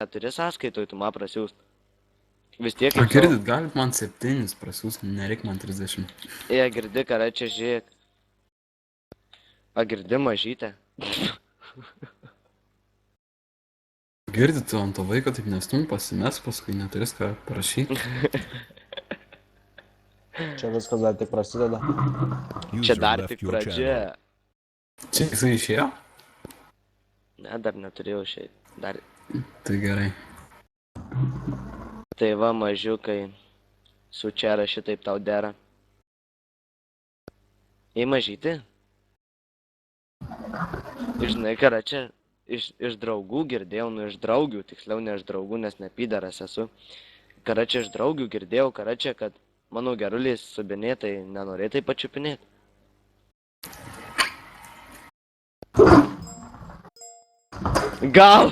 neturi sąskaitoj, tu man prasiūst. Vis tiek O kaip girdit, galit man 7 prasiūst, nereik man 30. Jie girdi, ką čia žiūrėk. A girdi mažytę. Girdit, tu ant to vaiko taip nestum pasimes, paskui neturės ką parašyti. Čia viskas dar tik prasideda. Čia dar tik pradžia. Čia jisai išėjo? Ne, dar neturėjau šiaip. Dar. Tai gerai. Tai va, mažiukai. Su čia šitaip tau dera. Ei mažyti? Žinai, ką čia iš draugų girdėjau, nu iš draugių, tiksliau ne iš draugų, nes nepydaras esu. Ką čia iš draugių girdėjau, ką čia, kad mano geruliais subinėtai nenorėtai pačiupinėti. Gal!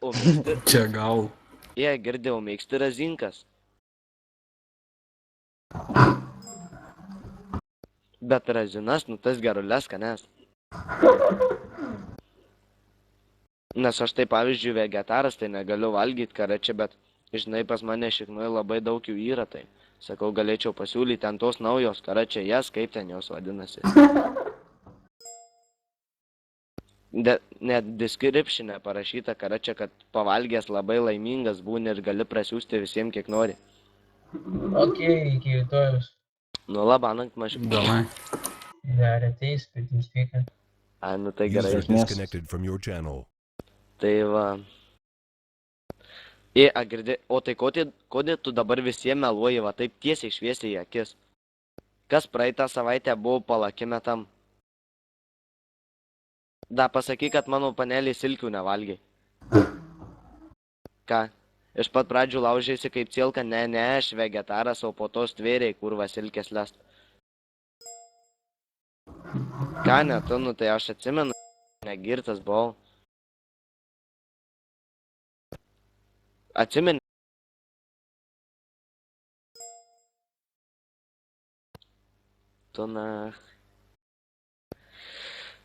O mėgsti... Čia gal. Jie girdėjau, mėgsti razinkas. Bet razinas, nu tas gerules skanes. Nes aš tai pavyzdžiui vegetaras, tai negaliu valgyti karačią, bet žinai, pas mane šiknoje labai daug jų yra, tai sakau, galėčiau pasiūlyti ten tos naujos karačią, jas, kaip ten jos vadinasi. Net description'e parašyta karačią, kad pavalgęs labai laimingas būni ir gali prasiųsti visiems, kiek nori. Ok, iki rytojus. Nu, labanakt mažiau. Davai. Dar ateis, bet jums vyka. Ai, nu tai gerai. Tai va. Girdė, o tai kodėl tu dabar visiems meluoji, va taip tiesiai šviesiai į akis? Kas praeitą savaitę buvo palakime tam? Da, pasakyk, kad mano panelį silkių nevalgiai. Ką? Iš pat pradžių laužėsi kaip cilka, ne, aš vegetaras, o po to stvėriai, kur va silkės lest. Ką ne, tu, nu tai aš atsimenu, negirtas buvau. Atsimeni? Tu na...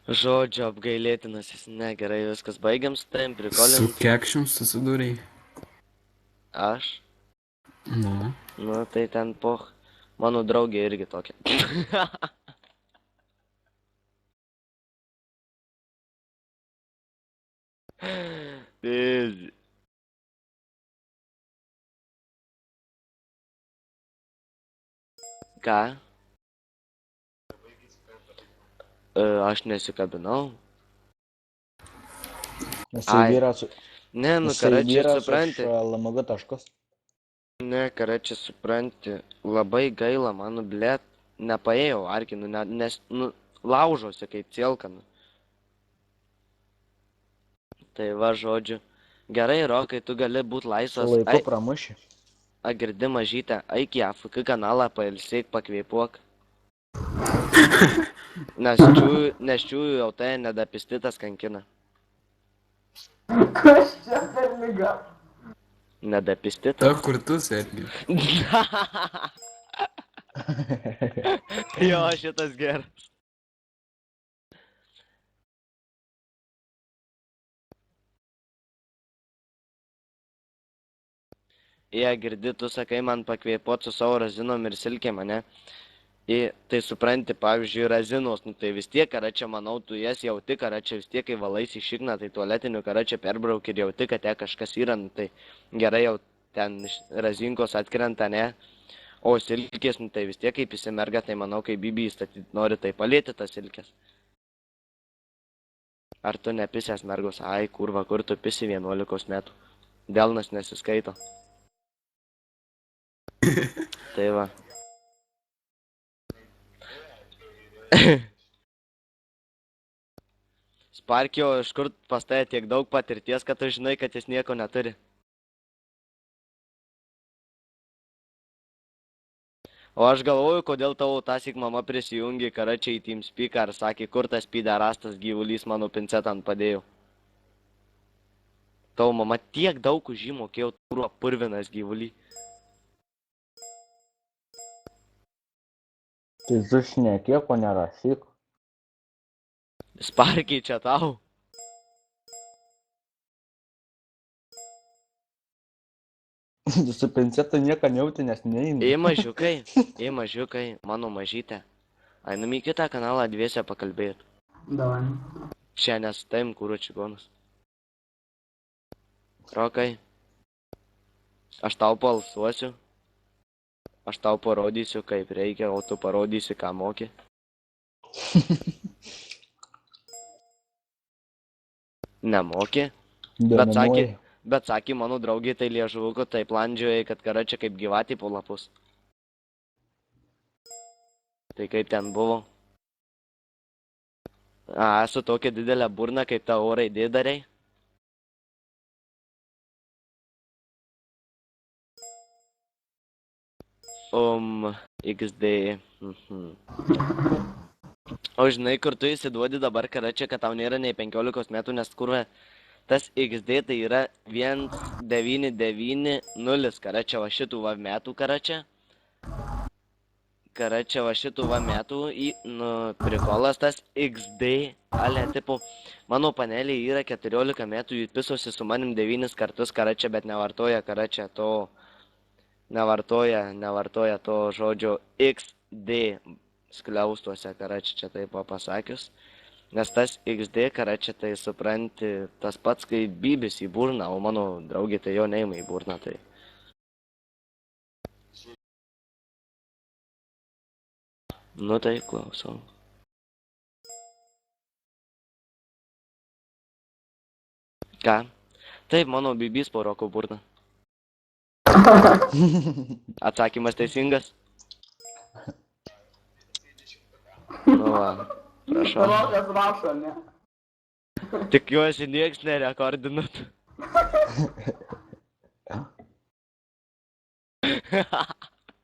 Žodžio apgailėtinas, jis negerai, viskas baigiam su tavim, prikolim. Su kekščium susidūrei? Aš? Nu. Nu, tai ten poch. Mano draugė irgi tokia. Ką? Aš nesikabinau. Jisai vyras... Ne, nu, karačiai supranti. LMG taškas. Ne, karačiai supranti. Labai gaila, manu, blėt, nepaėjau arkinu, nes, nu, laužosi kaip cielkanu. Tai va, žodžiu. Gerai, Rokai, tu gali būti laisvas. Su laiku pramuši. Girdi mažytę, eik į AFK kanalą, pailsėk, pakvėpuok. Nes čiųjų jau tai nedapistitas kankina. Kas čia per lyga? Nedapistitas? Ta, kur tu sėdi. Jo, šitas geras. Girdi, tu sakai man pakvėpuot su savo razinom ir silkėm, ane? Tai supranti, pavyzdžiui, razinos, nu tai vis tiek, karačia, manau, tu jas jauti, karačia, vis tiek, kai valaisi šikną, tai tualetinių karačia perbrauk ir jauti, kad te kažkas yra, nu tai gerai jau ten razinkos atkrenta, ne? O silkės, nu tai vis tiek, kaip įsimerga, tai manau, kai Bibi įstatyti nori, tai palėti tas silkės. Ar tu nepisęs mergos? Ai, kurva, kur tu pisi 11 metų? Delnas nesiskaito. Tai va. Sparkio, iš kur pas tai tiek daug patirties, kad tu žinai, kad jis nieko neturi. O aš galvoju, kodėl tavo tąsyk mama prisijungė karačiai į TeamSpeaką ir sakė, kur tas piderastas gyvulys mano pincetant padėjo. Tavo mama tiek daug už jį mokėjo, turo purvinas gyvulį. Tai sušnekėk, o nerašyk. Sparkiai čia tau. Su pincetu nieko nejauti, nes neįmi. Ei mažiukai, mano mažytė. Ainam į kitą kanalą dviese pakalbėt. Давай. Čia nesutajim kūro čigonus. Rokai, aš tau palsuosiu. Aš tau parodysiu, kaip reikia, o tu parodysi, ką moki. Nemoki? Bet sakė mano draugė, tai liežuvuko taip landžioja, kad karačia kaip gyvatė po lapus. Tai kaip ten buvo? Esu tokia didelė burna, kaip ta O raidė darei. XD. O žinai, kur tu įsiduodi dabar karačia, kad tau nėra nei 15 metų, nes kurva, tas XD tai yra 1990 karačia va šitų va metų karačia. Karačia va šitų va metų, prikolas tas XD, ale, tipo, mano panelė yra 14 metų, jų pisosi su manim 9 kartus karačia, bet nevartoja karačia to, nevartoja to žodžio XD skliaustuose karačia, čia taip pasakius. Nes tas XD karačia, tai supranti, tas pats, kai bybis į burną, o mano draugė tai jo neima į burną, tai. Nu tai klausau. Ką? Taip, mano bybys po roko burną. Atsakymas teisingas? Nu va, prašau. Rokas rašo, ne? Tikiuosi, nieks nerekordinat.